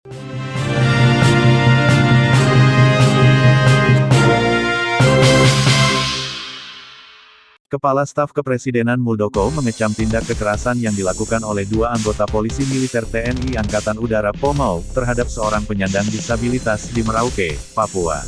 Kepala Staf Kepresidenan Muldoko mengecam tindak kekerasan yang dilakukan oleh dua anggota polisi militer TNI Angkatan Udara Pomau, terhadap seorang penyandang disabilitas di Merauke, Papua.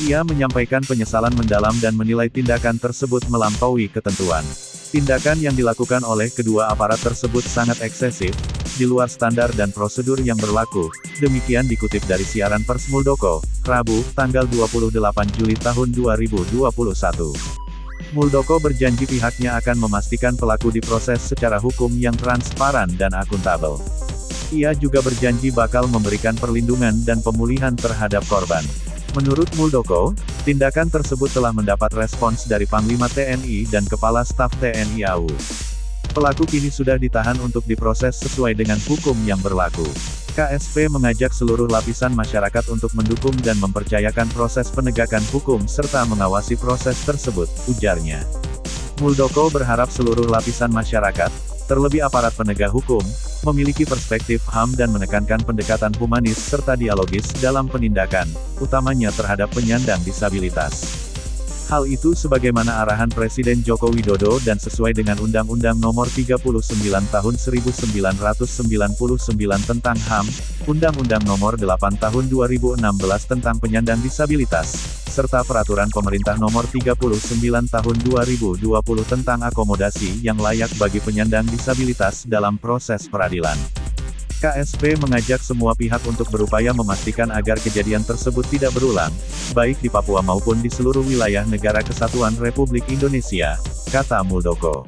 Ia menyampaikan penyesalan mendalam dan menilai tindakan tersebut melampaui ketentuan. Tindakan yang dilakukan oleh kedua aparat tersebut sangat eksesif, di luar standar dan prosedur yang berlaku, demikian dikutip dari siaran pers Muldoko, Rabu, tanggal 28 Juli tahun 2021. Muldoko berjanji pihaknya akan memastikan pelaku diproses secara hukum yang transparan dan akuntabel. Ia juga berjanji bakal memberikan perlindungan dan pemulihan terhadap korban. Menurut Muldoko, tindakan tersebut telah mendapat respons dari Panglima TNI dan Kepala Staf TNI AU. Pelaku kini sudah ditahan untuk diproses sesuai dengan hukum yang berlaku. KSP mengajak seluruh lapisan masyarakat untuk mendukung dan mempercayakan proses penegakan hukum serta mengawasi proses tersebut, ujarnya. Muldoko berharap seluruh lapisan masyarakat, terlebih aparat penegak hukum, memiliki perspektif HAM dan menekankan pendekatan humanis serta dialogis dalam penindakan, utamanya terhadap penyandang disabilitas. Hal itu sebagaimana arahan Presiden Joko Widodo dan sesuai dengan Undang-Undang Nomor 39 Tahun 1999 tentang HAM, Undang-Undang Nomor 8 Tahun 2016 tentang penyandang disabilitas, serta Peraturan Pemerintah Nomor 39 Tahun 2020 tentang akomodasi yang layak bagi penyandang disabilitas dalam proses peradilan. KSP mengajak semua pihak untuk berupaya memastikan agar kejadian tersebut tidak berulang, baik di Papua maupun di seluruh wilayah Negara Kesatuan Republik Indonesia, kata Muldoko.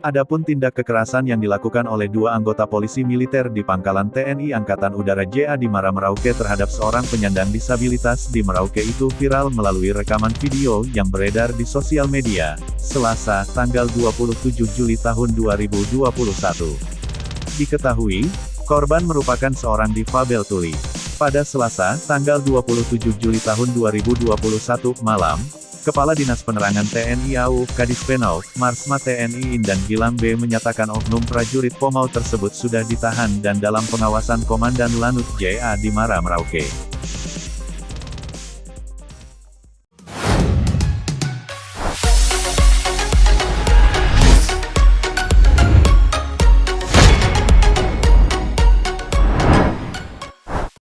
Adapun tindak kekerasan yang dilakukan oleh dua anggota polisi militer di Pangkalan TNI Angkatan Udara JA di Muara Merauke terhadap seorang penyandang disabilitas di Merauke itu viral melalui rekaman video yang beredar di sosial media, Selasa, tanggal 27 Juli tahun 2021. Diketahui, korban merupakan seorang difabel tuli. Pada Selasa, tanggal 27 Juli tahun 2021 malam, Kepala Dinas Penerangan TNI AU, Kadis Penau, Marsma TNI Indan Gilang B menyatakan oknum prajurit Pomau tersebut sudah ditahan dan dalam pengawasan Komandan Lanut JA di Muara Merauke.